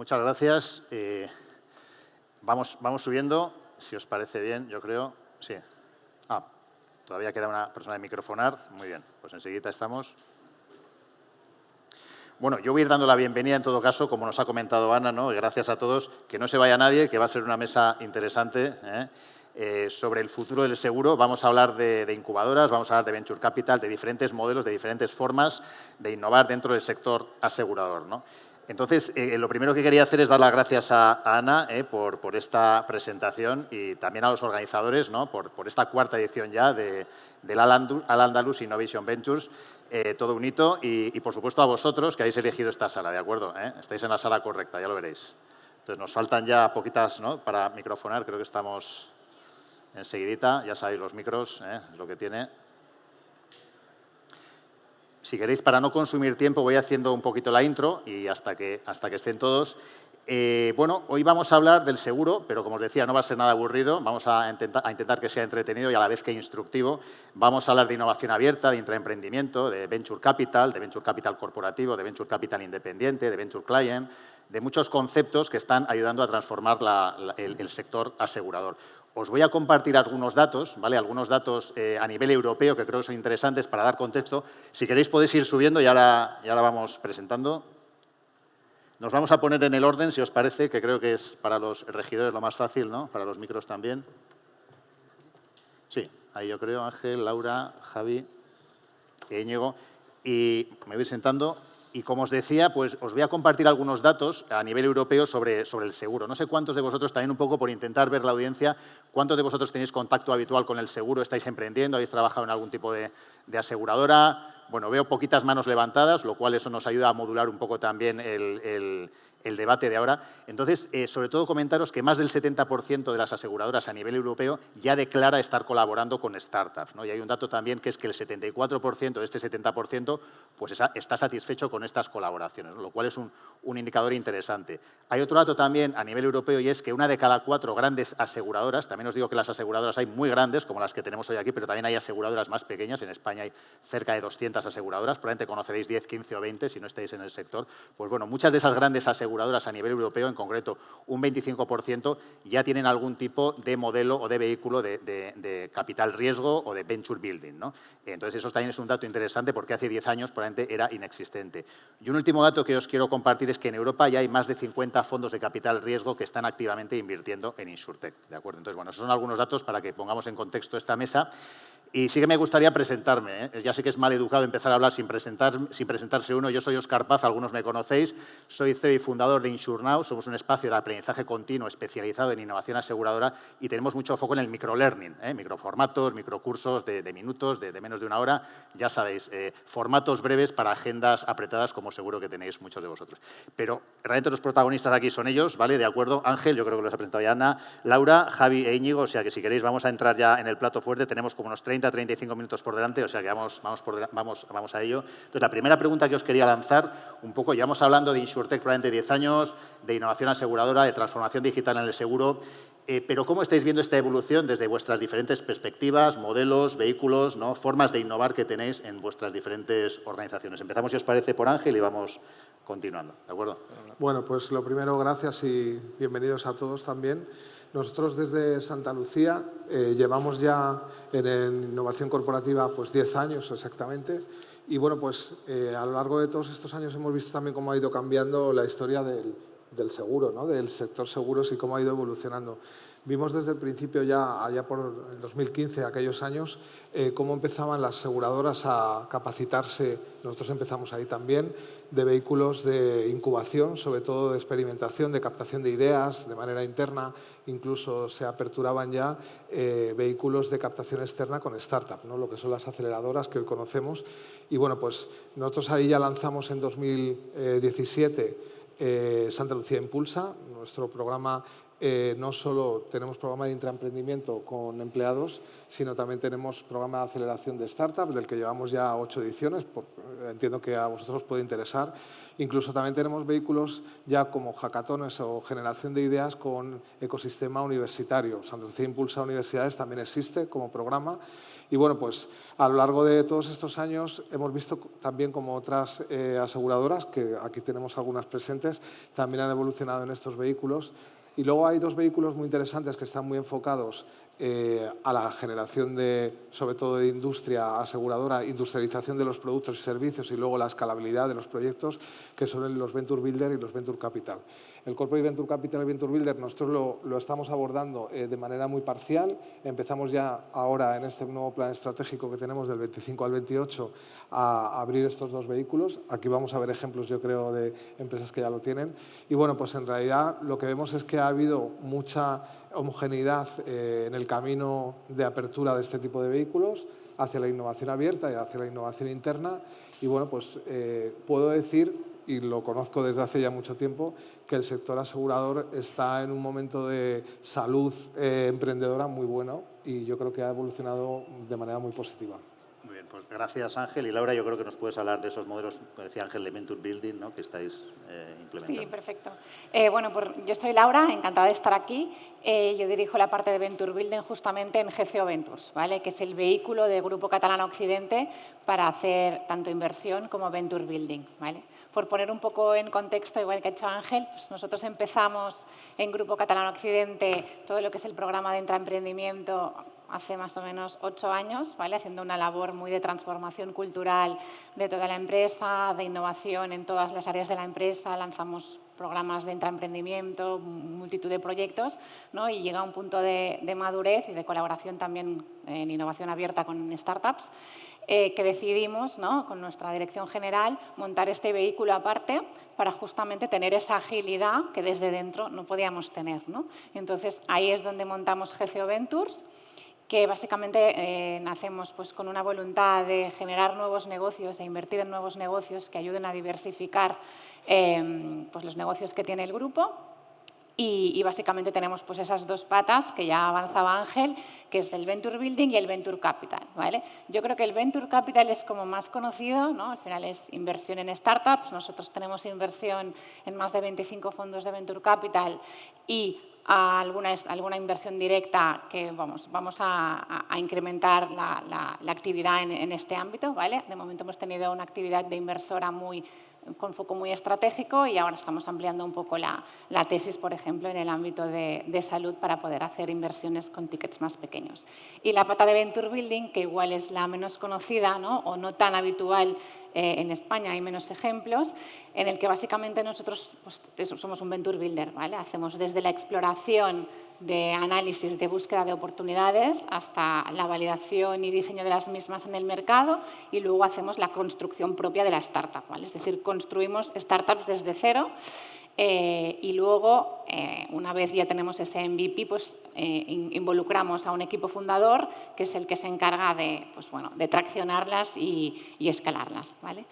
muchas gracias. Vamos subiendo, si os parece bien, yo creo. Sí. Todavía queda una persona de microfonar. Muy bien, pues enseguida estamos. Bueno, yo voy a ir dando la bienvenida en todo caso, como nos ha comentado Ana, ¿no? Gracias a todos. Que no se vaya nadie, que va a ser una mesa interesante, sobre el futuro del seguro. Vamos a hablar de incubadoras, vamos a hablar de venture capital, de diferentes modelos, de diferentes formas de innovar dentro del sector asegurador, ¿no? Entonces, lo primero que quería hacer es dar las gracias a Ana por esta presentación y también a los organizadores, ¿no? por esta cuarta edición ya del Al-Andalus Innovation Ventures. Todo un hito y, por supuesto, a vosotros que habéis elegido esta sala, ¿de acuerdo? Estáis en la sala correcta, ya lo veréis. Entonces, nos faltan ya poquitas, ¿no? Para microfonar, creo que estamos enseguidita. Ya sabéis, los micros, es lo que tiene. Si queréis, para no consumir tiempo, voy haciendo un poquito la intro y hasta que estén todos. Bueno, hoy vamos a hablar del seguro, pero como os decía, no va a ser nada aburrido. Vamos a intentar que sea entretenido y a la vez que instructivo. Vamos a hablar de innovación abierta, de intraemprendimiento, de venture capital corporativo, de venture capital independiente, de venture client, de muchos conceptos que están ayudando a transformar el sector asegurador. Os voy a compartir algunos datos, ¿vale? Algunos datos a nivel europeo que creo que son interesantes para dar contexto. Si queréis podéis ir subiendo y ahora vamos presentando. Nos vamos a poner en el orden, si os parece, que creo que es para los regidores lo más fácil, ¿no? Para los micros también. Sí, ahí yo creo, Ángel, Laura, Javi, Íñigo. Y me voy sentando. Y como os decía, pues os voy a compartir algunos datos a nivel europeo sobre el seguro. No sé cuántos de vosotros, también un poco por intentar ver la audiencia, cuántos de vosotros tenéis contacto habitual con el seguro, estáis emprendiendo, habéis trabajado en algún tipo de aseguradora. Bueno, veo poquitas manos levantadas, lo cual eso nos ayuda a modular un poco también el debate de ahora. Entonces, sobre todo comentaros que más del 70% de las aseguradoras a nivel europeo ya declara estar colaborando con startups, ¿no? Y hay un dato también que es que el 74% de este 70% pues está satisfecho con estas colaboraciones, ¿no? Lo cual es un indicador interesante. Hay otro dato también a nivel europeo y es que una de cada 4 grandes aseguradoras, también os digo que las aseguradoras hay muy grandes, como las que tenemos hoy aquí, pero también hay aseguradoras más pequeñas. En España hay cerca de 200 aseguradoras, probablemente conoceréis 10, 15 o 20 si no estáis en el sector. Pues bueno, muchas de esas grandes aseguradoras a nivel europeo, en concreto un 25%, ya tienen algún tipo de modelo o de vehículo de capital riesgo o de venture building, ¿no? Entonces, eso también es un dato interesante porque hace 10 años probablemente era inexistente. Y un último dato que os quiero compartir es que en Europa ya hay más de 50 fondos de capital riesgo que están activamente invirtiendo en Insurtech, ¿de acuerdo? Entonces, bueno, esos son algunos datos para que pongamos en contexto esta mesa. Y sí que me gustaría presentarme, Ya sé que es mal educado empezar a hablar sin presentarse uno. Yo soy Óscar Paz, algunos me conocéis. Soy CEO y fundador de InsurNow. Somos un espacio de aprendizaje continuo especializado en innovación aseguradora y tenemos mucho foco en el microlearning, microformatos, microcursos de minutos, de menos de una hora. Ya sabéis, formatos breves para agendas apretadas, como seguro que tenéis muchos de vosotros. Pero realmente los protagonistas aquí son ellos, ¿vale? De acuerdo, Ángel, yo creo que los ha presentado ya Ana, Laura, Javi e Íñigo. O sea que si queréis vamos a entrar ya en el plato fuerte. Tenemos como unos 30-35 minutos por delante, o sea que vamos a ello. Entonces, la primera pregunta que os quería lanzar, un poco, llevamos hablando de Insurtech probablemente 10 años, de innovación aseguradora, de transformación digital en el seguro, pero ¿cómo estáis viendo esta evolución desde vuestras diferentes perspectivas, modelos, vehículos, ¿no? Formas de innovar que tenéis en vuestras diferentes organizaciones? Empezamos, si os parece, por Ángel y vamos continuando, ¿de acuerdo? Bueno, pues lo primero, gracias y bienvenidos a todos también. Nosotros desde Santa Lucía llevamos ya en innovación corporativa pues 10 años exactamente y bueno, pues a lo largo de todos estos años hemos visto también cómo ha ido cambiando la historia del seguro, ¿no? Del sector seguros y cómo ha ido evolucionando. Vimos desde el principio ya, allá por el 2015, aquellos años, cómo empezaban las aseguradoras a capacitarse, nosotros empezamos ahí también, de vehículos de incubación, sobre todo de experimentación, de captación de ideas de manera interna, incluso se aperturaban ya vehículos de captación externa con startup, ¿no? Lo que son las aceleradoras que hoy conocemos. Y bueno, pues nosotros ahí ya lanzamos en 2017 Santa Lucía Impulsa, nuestro programa no solo tenemos programa de intraemprendimiento con empleados, sino también tenemos programa de aceleración de startups, del que llevamos ya 8 ediciones, entiendo que a vosotros os puede interesar. Incluso también tenemos vehículos ya como hackatones o generación de ideas con ecosistema universitario. Santa Lucía Impulsa Universidades también existe como programa. Y bueno, pues a lo largo de todos estos años hemos visto también como otras aseguradoras, que aquí tenemos algunas presentes, también han evolucionado en estos vehículos. Y luego hay 2 vehículos muy interesantes que están muy enfocados a la generación sobre todo de industria aseguradora, industrialización de los productos y servicios y luego la escalabilidad de los proyectos, que son los Venture Builder y los Venture Capital. El Corporate Venture Capital y Venture Builder nosotros lo estamos abordando de manera muy parcial. Empezamos ya ahora en este nuevo plan estratégico que tenemos del 25 al 28 a abrir estos 2 vehículos. Aquí vamos a ver ejemplos, yo creo, de empresas que ya lo tienen. Y bueno, pues en realidad lo que vemos es que ha habido mucha homogeneidad en el camino de apertura de este tipo de vehículos hacia la innovación abierta y hacia la innovación interna. Y bueno, pues puedo decir, y lo conozco desde hace ya mucho tiempo, que el sector asegurador está en un momento de salud emprendedora muy bueno y yo creo que ha evolucionado de manera muy positiva. Muy bien, pues gracias Ángel. Y Laura, yo creo que nos puedes hablar de esos modelos, como decía Ángel, de Venture Building, ¿no?, que estáis implementando. Sí, perfecto. Bueno, pues yo soy Laura, encantada de estar aquí. Yo dirijo la parte de Venture Building justamente en GCO Ventures, ¿vale?, que es el vehículo de Grupo Catalana Occidente para hacer tanto inversión como Venture Building, ¿vale? Por poner un poco en contexto, igual que ha hecho Ángel, pues nosotros empezamos en Grupo Catalana Occidente todo lo que es el programa de intraemprendimiento hace más o menos 8 años, ¿vale?, haciendo una labor muy de transformación cultural de toda la empresa, de innovación en todas las áreas de la empresa. Lanzamos programas de intraemprendimiento, multitud de proyectos, ¿no?, y llega a un punto de madurez y de colaboración también en innovación abierta con startups, que decidimos, ¿no?, con nuestra dirección general, montar este vehículo aparte para justamente tener esa agilidad que desde dentro no podíamos tener, ¿no? Entonces, ahí es donde montamos GCO Ventures, que básicamente nacemos pues, con una voluntad de generar nuevos negocios e invertir en nuevos negocios que ayuden a diversificar pues, los negocios que tiene el grupo. Y básicamente tenemos pues, esas 2 patas que ya avanzaba Ángel, que es el Venture Building y el Venture Capital, ¿vale? Yo creo que el Venture Capital es como más conocido, ¿no? Al final es inversión en startups. Nosotros tenemos inversión en más de 25 fondos de Venture Capital y alguna inversión directa que vamos a incrementar la actividad en este ámbito, ¿vale? De momento hemos tenido una actividad de inversora con foco muy estratégico y ahora estamos ampliando un poco la tesis, por ejemplo, en el ámbito de salud para poder hacer inversiones con tickets más pequeños. Y la pata de Venture Building, que igual es la menos conocida, ¿no?, o no tan habitual en España, hay menos ejemplos, en el que básicamente nosotros pues, somos un Venture Builder, ¿vale? Hacemos desde la exploración de análisis de búsqueda de oportunidades hasta la validación y diseño de las mismas en el mercado y luego hacemos la construcción propia de la startup, ¿vale? Es decir, construimos startups desde cero y luego, una vez ya tenemos ese MVP, pues involucramos a un equipo fundador que es el que se encarga de, pues, bueno, de traccionarlas y escalarlas, ¿vale?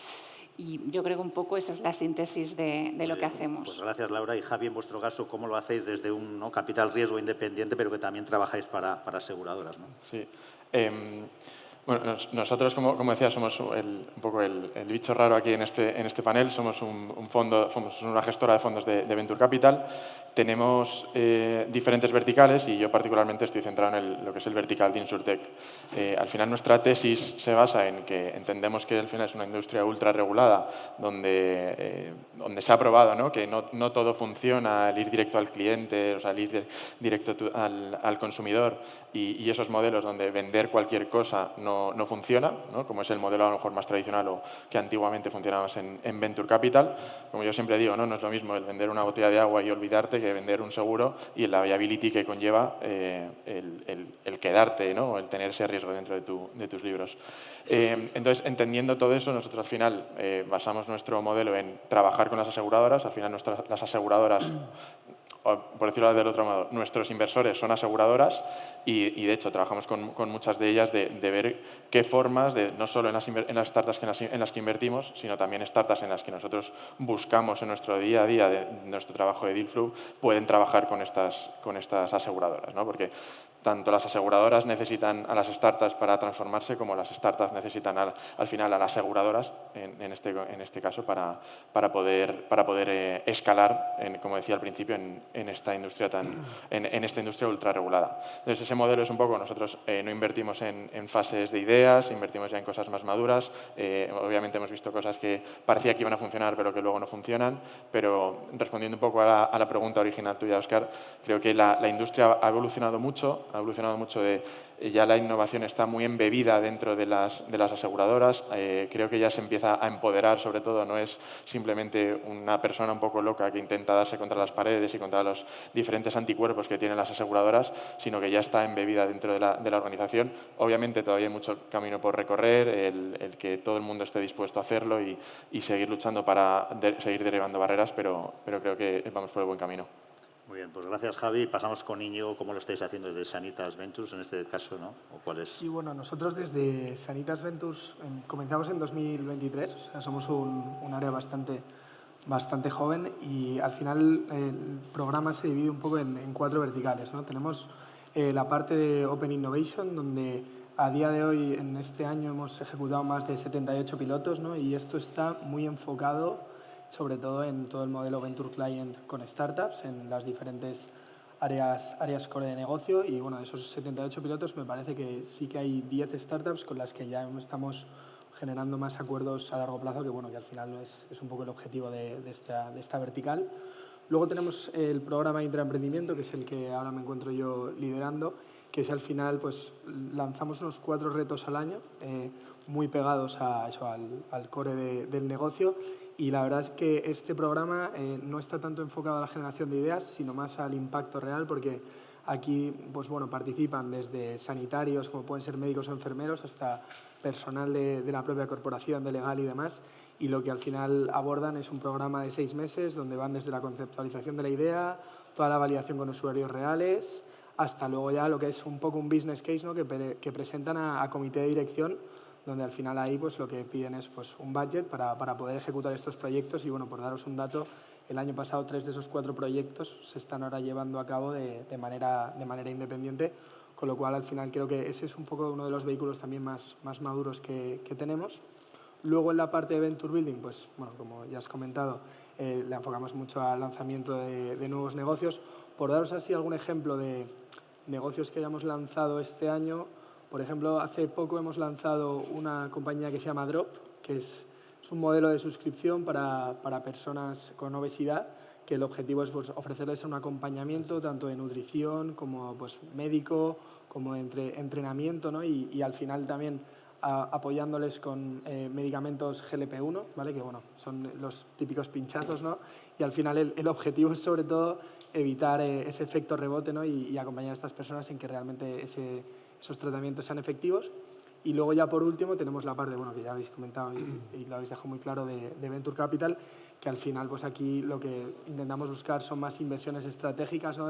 Y yo creo que un poco esa es la síntesis de lo que hacemos. Pues gracias, Laura. Y Javi, en vuestro caso, ¿cómo lo hacéis desde un, ¿no?, capital riesgo independiente, pero que también trabajáis para aseguradoras, ¿no? Sí. Bueno, nosotros, como decía, somos un poco el bicho raro aquí en este panel. Somos un fondo, somos una gestora de fondos de Venture Capital. Tenemos diferentes verticales y yo particularmente estoy centrado en lo que es el vertical de InsurTech. Al final nuestra tesis se basa en que entendemos que al final es una industria ultra regulada donde se ha probado, ¿no?, que no todo funciona al ir directo al cliente, o sea, al ir directo al consumidor y esos modelos donde vender cualquier cosa no funciona, ¿no?, como es el modelo a lo mejor más tradicional o que antiguamente funcionaba más en Venture Capital. Como yo siempre digo, no es lo mismo el vender una botella de agua y olvidarte que vender un seguro y la viability que conlleva el quedarte, ¿no?, o el tener ese riesgo dentro de tus libros. Entonces, entendiendo todo eso, nosotros al final basamos nuestro modelo en trabajar con las aseguradoras. Al final las aseguradoras por decirlo del otro modo, nuestros inversores son aseguradoras y de hecho, trabajamos con muchas de ellas de ver qué formas, no solo en las startups en las que invertimos, sino también startups en las que nosotros buscamos en nuestro día a día, de nuestro trabajo de deal flow, pueden trabajar con estas aseguradoras, ¿no? Porque tanto las aseguradoras necesitan a las startups para transformarse como las startups necesitan al final a las aseguradoras, en este caso, para poder escalar, como decía al principio, en esta industria ultra regulada. Entonces, ese modelo es un poco, nosotros no invertimos en fases de ideas, invertimos ya en cosas más maduras. Obviamente hemos visto cosas que parecía que iban a funcionar, pero que luego no funcionan. Pero respondiendo un poco a la pregunta original tuya, Óscar, creo que la industria ha evolucionado mucho ya la innovación está muy embebida dentro de las aseguradoras. Creo que ya se empieza a empoderar, sobre todo, no es simplemente una persona un poco loca que intenta darse contra las paredes y contra los diferentes anticuerpos que tienen las aseguradoras, sino que ya está embebida dentro de la organización. Obviamente todavía hay mucho camino por recorrer, el que todo el mundo esté dispuesto a hacerlo y seguir luchando para seguir derribando barreras, pero creo que vamos por el buen camino. Muy bien, pues gracias, Javi. Pasamos con Íñigo. ¿Cómo lo estáis haciendo desde Sanitas Ventures en este caso, no? ¿O cuál es? Sí, bueno, nosotros desde Sanitas Ventures comenzamos en 2023, o sea, somos un área bastante joven y al final el programa se divide un poco en 4 verticales, ¿no? Tenemos la parte de Open Innovation, donde a día de hoy, en este año, hemos ejecutado más de 78 pilotos, ¿no? Y esto está muy enfocado sobre todo en todo el modelo Venture Client con startups, en las diferentes áreas core de negocio. Y bueno, de esos 78 pilotos me parece que sí que hay 10 startups con las que ya estamos generando más acuerdos a largo plazo, que bueno, que al final es un poco el objetivo de esta vertical. Luego tenemos el programa de intraemprendimiento, que es el que ahora me encuentro yo liderando, que es al final, pues lanzamos unos 4 retos al año, muy pegados al core del negocio. Y la verdad es que este programa no está tanto enfocado a la generación de ideas, sino más al impacto real, porque aquí pues, bueno, participan desde sanitarios, como pueden ser médicos o enfermeros, hasta personal de la propia corporación, de legal y demás. Y lo que al final abordan es un programa de 6 meses, donde van desde la conceptualización de la idea, toda la validación con usuarios reales, hasta luego ya lo que es un poco un business case, ¿no? que presentan a comité de dirección, donde al final ahí pues, lo que piden es pues, un budget para poder ejecutar estos proyectos. Y bueno, por daros un dato, el año pasado 3 de esos 4 proyectos se están ahora llevando a cabo de manera independiente, con lo cual al final creo que ese es un poco uno de los vehículos también más maduros que tenemos. Luego en la parte de Venture Building, pues bueno, como ya has comentado, le enfocamos mucho al lanzamiento de nuevos negocios. Por daros así algún ejemplo de negocios que hayamos lanzado este año, por ejemplo, hace poco hemos lanzado una compañía que se llama Drop, que es un modelo de suscripción para personas con obesidad, que el objetivo es pues, ofrecerles un acompañamiento tanto de nutrición como pues, médico, como de entrenamiento, ¿no? y al final también apoyándoles con medicamentos GLP-1, ¿vale? Que bueno, son los típicos pinchazos, ¿no? Y al final el objetivo es sobre todo evitar ese efecto rebote, ¿no? y acompañar a estas personas en que realmente esos tratamientos sean efectivos. Y luego ya por último tenemos la parte, bueno, que ya habéis comentado y lo habéis dejado muy claro de Venture Capital, que al final pues aquí lo que intentamos buscar son más inversiones estratégicas, ¿no?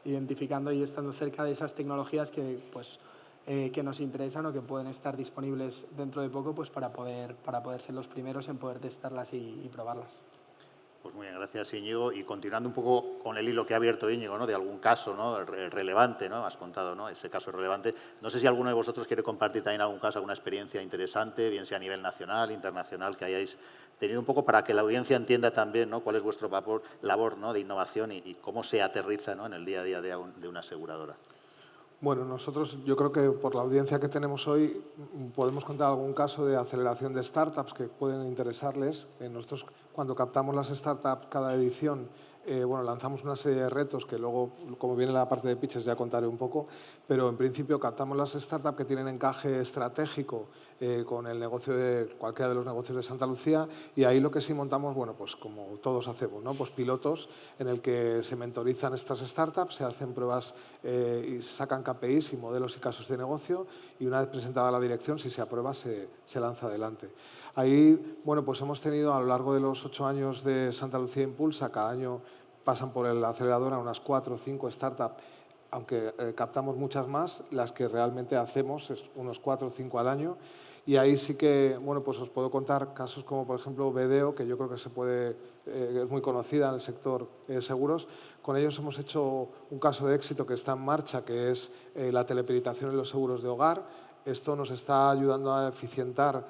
Identificando y estando cerca de esas tecnologías que pues que nos interesan o que pueden estar disponibles dentro de poco pues para poder ser los primeros en poder testarlas y probarlas. Pues muy bien, gracias, Íñigo. Y continuando un poco con el hilo que ha abierto Íñigo, ¿no? De algún caso, ¿no? Relevante, ¿no? Has contado, ¿no? Ese caso relevante. No sé si alguno de vosotros quiere compartir también algún caso, alguna experiencia interesante, bien sea a nivel nacional, internacional, que hayáis tenido un poco para que la audiencia entienda también, ¿no? Cuál es vuestro labor, ¿no? De innovación y cómo se aterriza, ¿no? En el día a día de una aseguradora. Bueno, nosotros yo creo que por la audiencia que tenemos hoy podemos contar algún caso de aceleración de startups que pueden interesarles. Nosotros cuando captamos las startups cada edición, bueno, lanzamos una serie de retos que luego, como viene la parte de pitches, ya contaré un poco, pero en principio captamos las startups que tienen encaje estratégico con el negocio de cualquiera de los negocios de Santa Lucía, y ahí lo que sí montamos, bueno, pues como todos hacemos, ¿no? Pues pilotos en el que se mentorizan estas startups, se hacen pruebas y se sacan KPIs y modelos y casos de negocio, y una vez presentada la dirección, si se aprueba, se lanza adelante. Ahí, bueno, pues hemos tenido a lo largo de los 8 años de Santa Lucía Impulsa, cada año pasan por el acelerador a unas 4 o 5 startups, aunque captamos muchas más, las que realmente hacemos es unos 4 o 5 al año. Y ahí sí que, bueno, pues os puedo contar casos como, por ejemplo, BDO, que yo creo que es muy conocida en el sector seguros. Con ellos hemos hecho un caso de éxito que está en marcha, que es la teleperitación en los seguros de hogar. Esto nos está ayudando a eficientar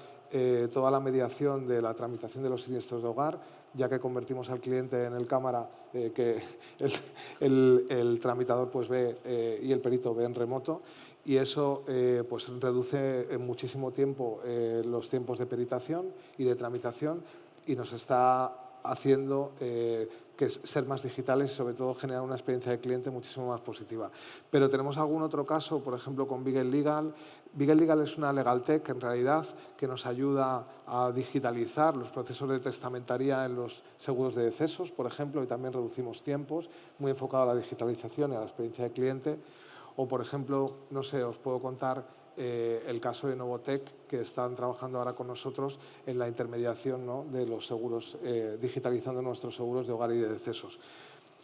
toda la mediación de la tramitación de los siniestros de hogar, ya que convertimos al cliente en el cámara que el tramitador pues ve y el perito ve en remoto. Y eso pues reduce en muchísimo tiempo los tiempos de peritación y de tramitación y nos está haciendo ser más digitales y sobre todo generar una experiencia de cliente muchísimo más positiva. Pero tenemos algún otro caso, por ejemplo con Beagle Legal. Beagle Legal es una legal tech en realidad que nos ayuda a digitalizar los procesos de testamentaría en los seguros de decesos, por ejemplo, y también reducimos tiempos, muy enfocado a la digitalización y a la experiencia de cliente. O, por ejemplo, no sé, os puedo contar el caso de Novotec, que están trabajando ahora con nosotros en la intermediación, ¿no?, de los seguros, digitalizando nuestros seguros de hogar y de decesos.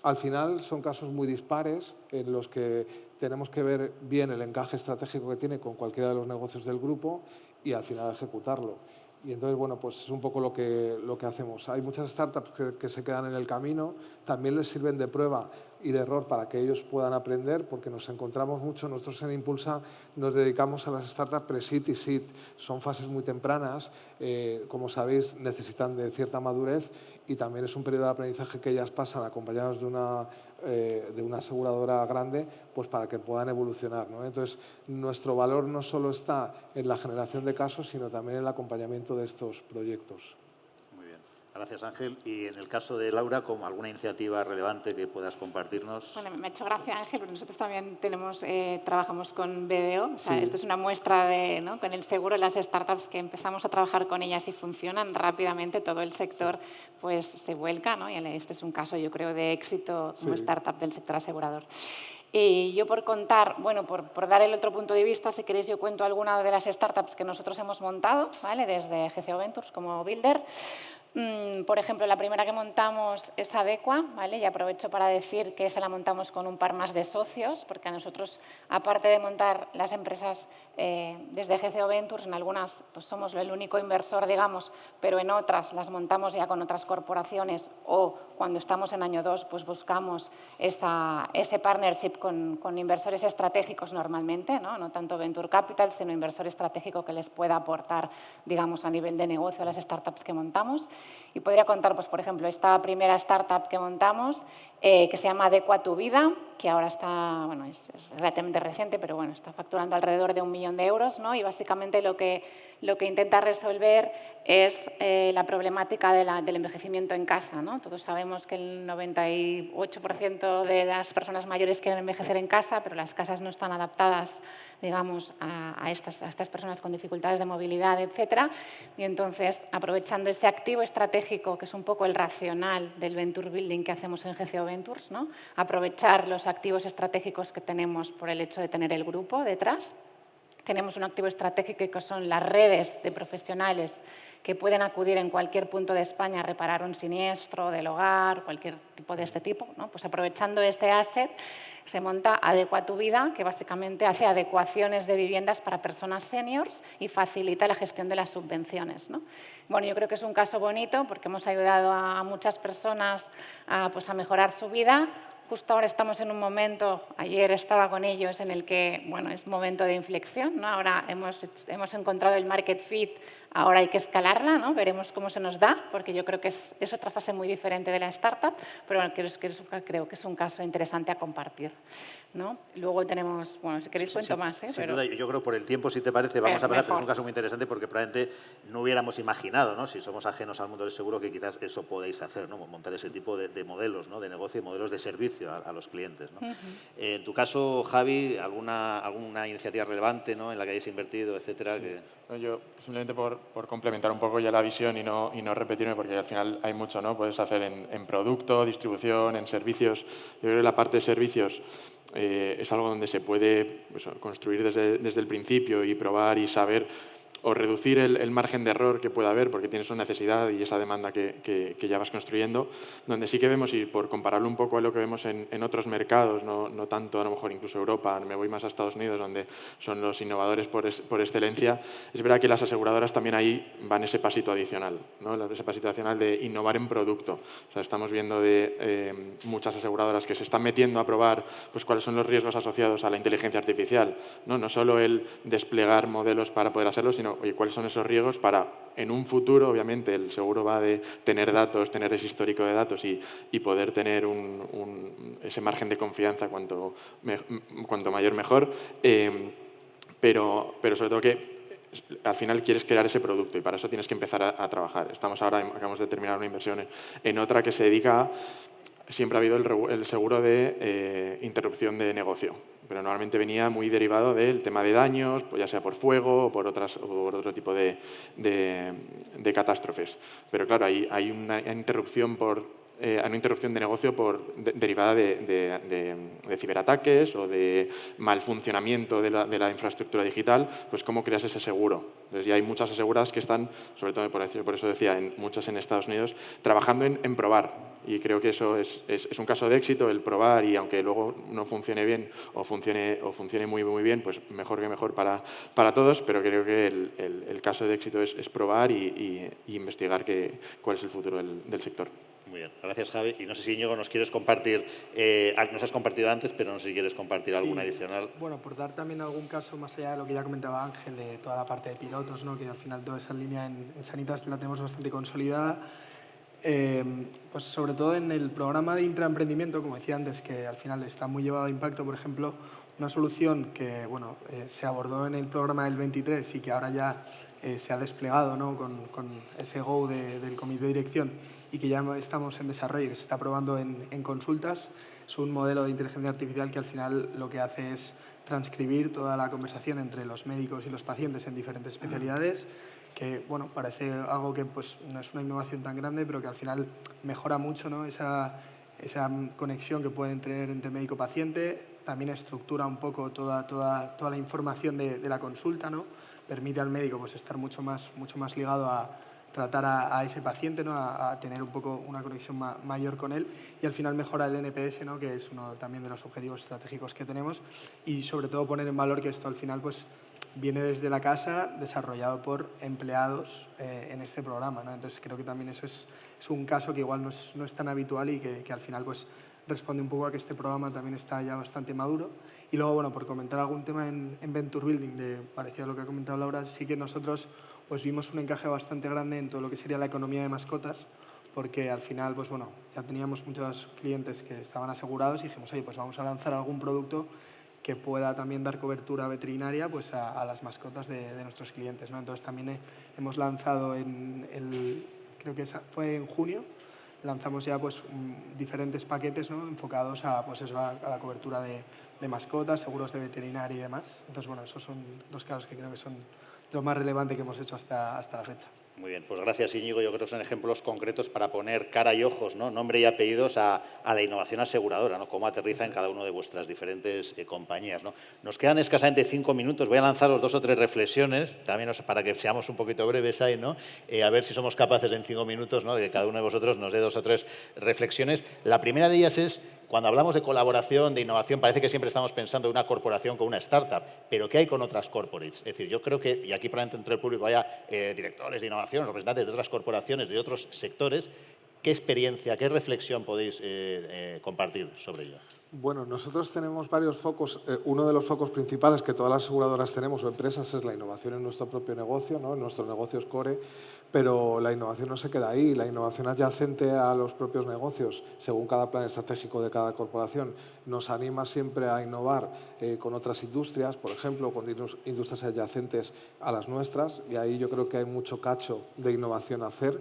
Al final son casos muy dispares en los que tenemos que ver bien el encaje estratégico que tiene con cualquiera de los negocios del grupo y al final ejecutarlo. Y entonces, bueno, pues es un poco lo que hacemos. Hay muchas startups que se quedan en el camino, también les sirven de prueba y de error para que ellos puedan aprender, porque nos encontramos mucho. Nosotros en Impulsa nos dedicamos a las startups pre-seed y seed. Son fases muy tempranas, como sabéis, necesitan de cierta madurez y también es un periodo de aprendizaje que ellas pasan acompañados de una aseguradora grande, pues para que puedan evolucionar, ¿no? Entonces, nuestro valor no solo está en la generación de casos, sino también en el acompañamiento de estos proyectos. Muy bien. Gracias, Ángel. Y en el caso de Laura, ¿como alguna iniciativa relevante que puedas compartirnos? Bueno, me ha hecho gracia, Ángel, porque nosotros también trabajamos con BDO. O sea, Sí. esto es una muestra de, ¿no?, con el seguro, las startups que empezamos a trabajar con ellas y funcionan rápidamente, todo el sector pues se vuelca, ¿no? Y este es un caso, yo creo, de éxito como startup del sector asegurador. Y yo por contar, bueno, por dar el otro punto de vista, si queréis yo cuento alguna de las startups que nosotros hemos montado, ¿vale?, desde GCO Ventures como Builder. Por ejemplo, la primera que montamos es Adecua, ¿vale? Y aprovecho para decir que esa la montamos con un par más de socios, porque a nosotros, aparte de montar las empresas desde GCO Ventures, en algunas pues somos el único inversor, digamos, pero en otras las montamos ya con otras corporaciones o cuando estamos en año 2, pues buscamos ese partnership con inversores estratégicos normalmente, ¿no? No tanto Venture Capital, sino inversor estratégico que les pueda aportar, digamos, a nivel de negocio a las startups que montamos. Y podría contar, pues, por ejemplo, esta primera startup que montamos, que se llama Adecua tu Vida, que ahora está, bueno, es relativamente reciente, pero bueno, está facturando alrededor de 1 millón de euros, ¿no? Y básicamente lo que intenta resolver es la problemática del envejecimiento en casa, ¿no? Todos sabemos que el 98% de las personas mayores quieren envejecer en casa, pero las casas no están adaptadas, digamos, a estas personas con dificultades de movilidad, etcétera. Y entonces, aprovechando ese activo estratégico, que es un poco el racional del Venture Building que hacemos en GCO Ventures, ¿no?, aprovechar los activos estratégicos que tenemos por el hecho de tener el grupo detrás. Tenemos un activo estratégico que son las redes de profesionales que pueden acudir en cualquier punto de España a reparar un siniestro del hogar, cualquier tipo de este tipo, ¿no? Pues aprovechando este asset se monta Adecua tu Vida, que básicamente hace adecuaciones de viviendas para personas seniors y facilita la gestión de las subvenciones, ¿no? Bueno, yo creo que es un caso bonito porque hemos ayudado a muchas personas pues a mejorar su vida. Justo ahora estamos en un momento, ayer estaba con ellos, en el que, bueno, es momento de inflexión, ¿no? Ahora hemos encontrado el market fit, ahora hay que escalarla, ¿no? Veremos cómo se nos da, porque yo creo que es otra fase muy diferente de la startup, pero bueno, creo que es un caso interesante a compartir, ¿no? Luego tenemos, bueno, si queréis cuento más, ¿eh? Sin duda, yo creo por el tiempo, si te parece, vamos a pasar, pero es un caso muy interesante porque probablemente no hubiéramos imaginado, ¿no?, si somos ajenos al mundo del seguro, que quizás eso podéis hacer, ¿no?, montar ese tipo de modelos, ¿no?, de negocio y modelos de servicio a los clientes, ¿no? En tu caso, Javi, ¿alguna iniciativa relevante, ¿no?, en la que hayáis invertido, etcétera? Sí. Yo, simplemente por complementar un poco ya la visión y no repetirme, porque al final hay mucho, ¿no? Puedes hacer en producto, distribución, en servicios. Yo creo que la parte de servicios es algo donde se puede, pues, construir desde el principio y probar y saber o reducir el margen de error que pueda haber porque tienes una necesidad y esa demanda que ya vas construyendo, donde sí que vemos, y por compararlo un poco a lo que vemos en otros mercados, no tanto a lo mejor incluso Europa, me voy más a Estados Unidos, donde son los innovadores por excelencia, es verdad que las aseguradoras también ahí van ese pasito adicional, ¿no? Ese pasito adicional de innovar en producto. O sea, estamos viendo de muchas aseguradoras que se están metiendo a probar pues, cuáles son los riesgos asociados a la inteligencia artificial, no solo el desplegar modelos para poder hacerlo, sino oye, cuáles son esos riesgos para, en un futuro, obviamente, el seguro va de tener datos, tener ese histórico de datos y poder tener ese margen de confianza cuanto mayor mejor, pero sobre todo que al final quieres crear ese producto y para eso tienes que empezar a trabajar. Acabamos de terminar una inversión en otra que se dedica a... Siempre ha habido el seguro de interrupción de negocio, pero normalmente venía muy derivado del tema de daños, pues ya sea por fuego o por otro tipo de catástrofes. Pero claro, hay una interrupción de negocio derivada de ciberataques o de mal funcionamiento de la infraestructura digital, pues cómo creas ese seguro. Entonces ya hay muchas aseguradoras que están, sobre todo por eso decía, muchas en Estados Unidos, trabajando en probar. Y creo que eso es un caso de éxito, el probar, y aunque luego no funcione bien o funcione muy, muy bien, pues mejor que mejor para todos, pero creo que el caso de éxito es probar y investigar cuál es el futuro del sector. Muy bien, gracias Javi. Y no sé si Íñigo nos quieres compartir, nos has compartido antes, pero no sé si quieres compartir alguna adicional. Bueno, por dar también algún caso más allá de lo que ya comentaba Ángel, de toda la parte de pilotos, ¿no? Que al final toda esa línea en Sanitas la tenemos bastante consolidada. Pues sobre todo en el programa de intraemprendimiento, como decía antes, que al final está muy llevado a impacto, por ejemplo, una solución que se abordó en el programa del 23 y que ahora ya se ha desplegado, ¿no? con ese go del comité de dirección y que ya estamos en desarrollo y que se está probando en consultas. Es un modelo de inteligencia artificial que al final lo que hace es transcribir toda la conversación entre los médicos y los pacientes en diferentes especialidades, que parece algo que pues, no es una innovación tan grande, pero que al final mejora mucho, ¿no? esa conexión que pueden tener entre médico-paciente. También estructura un poco toda la información de la consulta, ¿no? Permite al médico pues, estar mucho más ligado a tratar a ese paciente, ¿no? a tener un poco una conexión mayor con él, y al final mejora el NPS, ¿no? Que es uno también de los objetivos estratégicos que tenemos, y sobre todo poner en valor que esto al final pues, viene desde la casa, desarrollado por empleados en este programa, ¿no? Entonces creo que también eso es un caso que igual no es tan habitual y que al final pues, responde un poco a que este programa también está ya bastante maduro. Y luego, por comentar algún tema en Venture Building, parecido a lo que ha comentado Laura, sí que nosotros pues, vimos un encaje bastante grande en todo lo que sería la economía de mascotas, porque al final pues, ya teníamos muchos clientes que estaban asegurados y dijimos, oye, pues vamos a lanzar algún producto que pueda también dar cobertura veterinaria pues, a las mascotas de nuestros clientes, ¿no? Entonces también hemos lanzado creo que fue en junio, lanzamos ya pues, diferentes paquetes, ¿no? Enfocados a la cobertura de mascotas, seguros de veterinaria y demás. Entonces, esos son dos casos que creo que son lo más relevante que hemos hecho hasta la fecha. Muy bien, pues gracias Íñigo. Yo creo que son ejemplos concretos para poner cara y ojos, ¿no? Nombre y apellidos a la innovación aseguradora, ¿no? Cómo aterriza en cada una de vuestras diferentes compañías, ¿no? Nos quedan escasamente 5 minutos. Voy a lanzaros 2 o 3 reflexiones, también para que seamos un poquito breves ahí, ¿no? A ver si somos capaces en 5 minutos, ¿no? De que cada uno de vosotros nos dé 2 o 3 reflexiones. La primera de ellas es, cuando hablamos de colaboración, de innovación, parece que siempre estamos pensando en una corporación con una startup, pero ¿qué hay con otras corporates? Es decir, yo creo que, y aquí probablemente entre el público haya directores de innovación, representantes de otras corporaciones, de otros sectores, ¿qué experiencia, qué reflexión podéis compartir sobre ello? Bueno, nosotros tenemos varios focos. Uno de los focos principales que todas las aseguradoras tenemos o empresas es la innovación en nuestro propio negocio, ¿no? En nuestros negocios core, pero la innovación no se queda ahí. La innovación adyacente a los propios negocios, según cada plan estratégico de cada corporación, nos anima siempre a innovar con otras industrias, por ejemplo, con industrias adyacentes a las nuestras, y ahí yo creo que hay mucho cacho de innovación a hacer.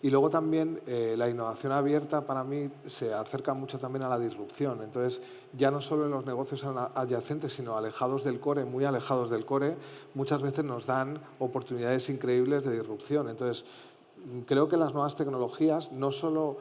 Y luego también la innovación abierta para mí se acerca mucho también a la disrupción. Entonces, ya no solo en los negocios adyacentes, sino alejados del core, muy alejados del core, muchas veces nos dan oportunidades increíbles de disrupción. Entonces, creo que las nuevas tecnologías no solo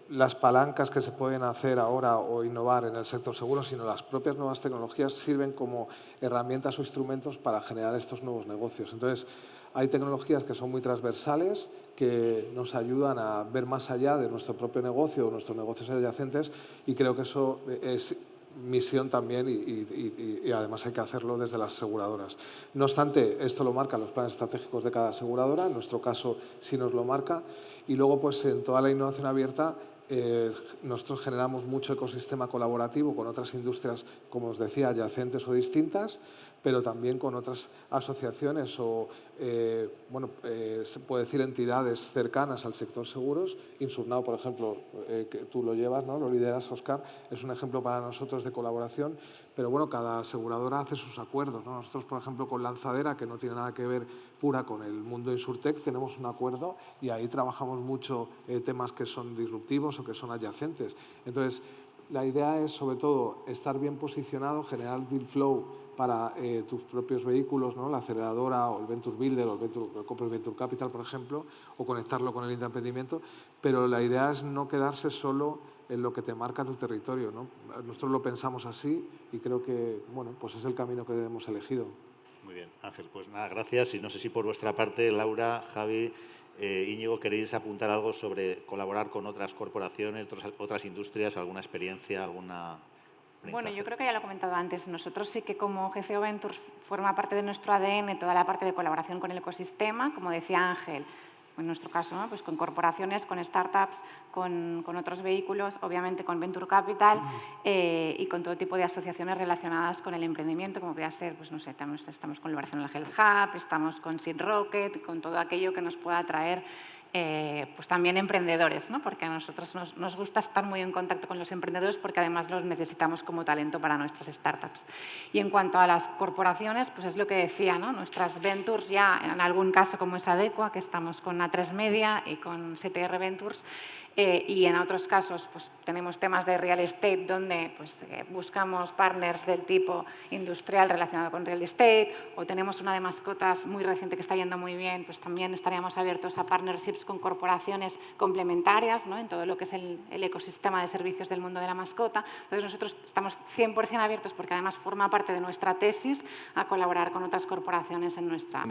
las palancas que se pueden hacer ahora o innovar en el sector seguro, sino las propias nuevas tecnologías sirven como herramientas o instrumentos para generar estos nuevos negocios. Entonces, hay tecnologías que son muy transversales, que nos ayudan a ver más allá de nuestro propio negocio o nuestros negocios adyacentes, y creo que eso es misión también y además hay que hacerlo desde las aseguradoras. No obstante, esto lo marcan los planes estratégicos de cada aseguradora, en nuestro caso sí nos lo marca, y luego pues en toda la innovación abierta nosotros generamos mucho ecosistema colaborativo con otras industrias, como os decía, adyacentes o distintas, pero también con otras asociaciones o, se puede decir, entidades cercanas al sector seguros. Insurnao, por ejemplo, que tú lo llevas, ¿no? Lo lideras, Óscar, es un ejemplo para nosotros de colaboración, pero bueno, cada aseguradora hace sus acuerdos, ¿no? Nosotros, por ejemplo, con Lanzadera, que no tiene nada que ver pura con el mundo Insurtech, tenemos un acuerdo y ahí trabajamos mucho temas que son disruptivos o que son adyacentes. Entonces, la idea es, sobre todo, estar bien posicionado, generar deal flow para tus propios vehículos, ¿no? La aceleradora o el Venture Builder o el Corporate Venture Capital, por ejemplo, o conectarlo con el intraemprendimiento, pero la idea es no quedarse solo en lo que te marca tu territorio, ¿no? Nosotros lo pensamos así y creo que pues es el camino que hemos elegido. Muy bien, Ángel, pues nada, gracias. Y no sé si por vuestra parte, Laura, Javi, Íñigo, queréis apuntar algo sobre colaborar con otras corporaciones, otras industrias, alguna experiencia, alguna... Bueno, yo creo que ya lo he comentado antes. Nosotros sí que como GCO Ventures forma parte de nuestro ADN toda la parte de colaboración con el ecosistema, como decía Ángel, en nuestro caso, ¿no? Pues con corporaciones, con startups, con otros vehículos, obviamente con Venture Capital y con todo tipo de asociaciones relacionadas con el emprendimiento, como puede ser, pues no sé, estamos con el Barcelona Health Hub, estamos con Seed Rocket, con todo aquello que nos pueda traer pues también emprendedores, ¿no? Porque a nosotros nos gusta estar muy en contacto con los emprendedores porque además los necesitamos como talento para nuestras startups. Y en cuanto a las corporaciones, pues es lo que decía, ¿no? Nuestras ventures ya, en algún caso como es Adecua, que estamos con A3 Media y con CTR Ventures, y en otros casos pues, tenemos temas de real estate donde pues, buscamos partners del tipo industrial relacionado con real estate, o tenemos una de mascotas muy reciente que está yendo muy bien, pues también estaríamos abiertos a partnerships con corporaciones complementarias, ¿no? En todo lo que es el ecosistema de servicios del mundo de la mascota. Entonces nosotros estamos 100% abiertos porque además forma parte de nuestra tesis a colaborar con otras corporaciones en nuestras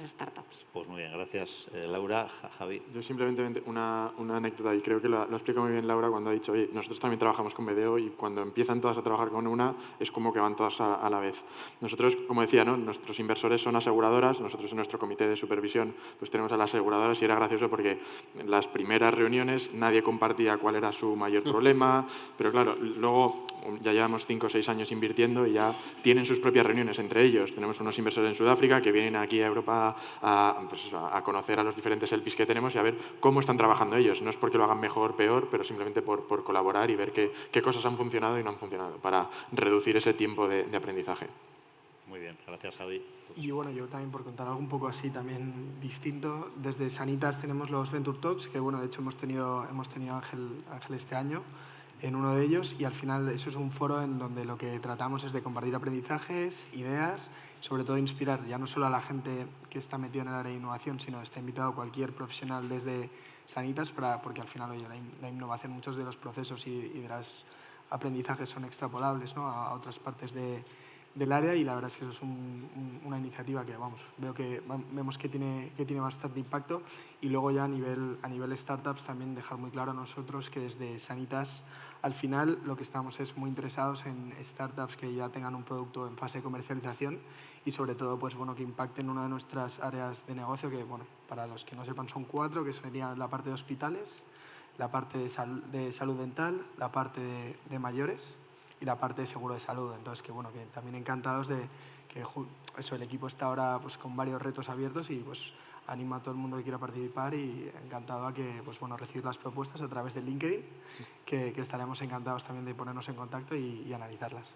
startups. Pues muy bien, gracias Laura. Javi. Yo simplemente una anécdota, y creo que lo explica muy bien Laura cuando ha dicho, oye, nosotros también trabajamos con BDO y cuando empiezan todas a trabajar con una es como que van todas a la vez. Nosotros, como decía, ¿no? Nuestros inversores son aseguradoras, nosotros en nuestro comité de supervisión pues tenemos a las aseguradoras y era gracioso porque en las primeras reuniones nadie compartía cuál era su mayor problema, pero claro, luego ya llevamos 5 o 6 años invirtiendo y ya tienen sus propias reuniones entre ellos. Tenemos unos inversores en Sudáfrica que vienen aquí a Europa a conocer a los diferentes LPs que tenemos y a ver cómo están trabajando ellos. No es porque lo hagan mejor o peor, pero simplemente por colaborar y ver qué cosas han funcionado y no han funcionado para reducir ese tiempo de aprendizaje. Muy bien, gracias Javi. Y bueno, yo también por contar algo un poco así también distinto, desde Sanitas tenemos los Venture Talks, que bueno, de hecho hemos tenido a Ángel este año en uno de ellos, y al final eso es un foro en donde lo que tratamos es de compartir aprendizajes, ideas, sobre todo inspirar ya no solo a la gente que está metida en el área de innovación, sino está invitado cualquier profesional desde Sanitas, porque al final, oye, la innovación, muchos de los procesos y de los aprendizajes son extrapolables, ¿no? a otras partes del área, y la verdad es que eso es una iniciativa que vemos que tiene bastante impacto. Y luego ya a nivel startups también dejar muy claro a nosotros que desde Sanitas al final lo que estamos es muy interesados en startups que ya tengan un producto en fase de comercialización y sobre todo pues, bueno, que impacten una de nuestras áreas de negocio que, bueno, para los que no sepan son 4, que sería la parte de hospitales, la parte de salud dental, la parte de mayores y la parte de seguro de salud. Entonces, que bueno, que también encantados de que el equipo está ahora pues, con varios retos abiertos y pues animo a todo el mundo que quiera participar y encantado a que pues, bueno, recibir las propuestas a través de LinkedIn, que estaremos encantados también de ponernos en contacto y analizarlas.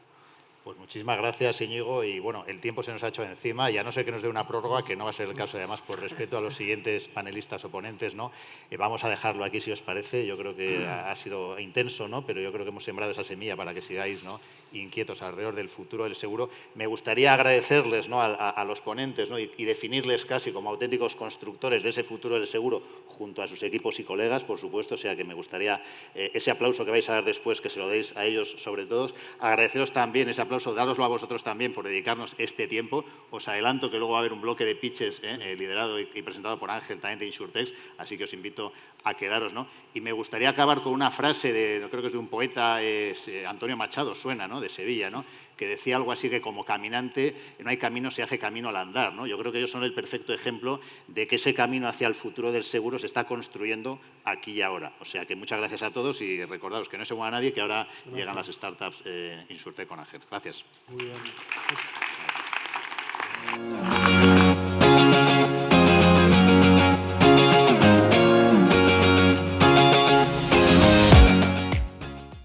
Pues muchísimas gracias, Íñigo. Y bueno, el tiempo se nos ha hecho encima y a no ser que nos dé una prórroga, que no va a ser el caso, además, por respeto a los siguientes panelistas o ponentes, ¿no? Vamos a dejarlo aquí, si os parece. Yo creo que ha sido intenso, ¿no? Pero yo creo que hemos sembrado esa semilla para que sigáis, ¿no?, inquietos alrededor del futuro del seguro. Me gustaría agradecerles, ¿no?, a los ponentes, ¿no?, y definirles casi como auténticos constructores de ese futuro del seguro junto a sus equipos y colegas, por supuesto. O sea que me gustaría ese aplauso que vais a dar después, que se lo deis a ellos sobre todo. Agradeceros también ese aplauso, dároslo a vosotros también por dedicarnos este tiempo. Os adelanto que luego va a haber un bloque de pitches liderado y presentado por Ángel, también de Insurtech, así que os invito a quedaros, ¿no? Y me gustaría acabar con una frase creo que es de un poeta, Antonio Machado, suena, ¿no?, de Sevilla, ¿no?, que decía algo así que como caminante no hay camino, se hace camino al andar, ¿no? Yo creo que ellos son el perfecto ejemplo de que ese camino hacia el futuro del seguro se está construyendo aquí y ahora. O sea que muchas gracias a todos y recordaros que no se mueva nadie, que ahora llegan las startups Insurtech con Ángel. Gracias. Muy bien.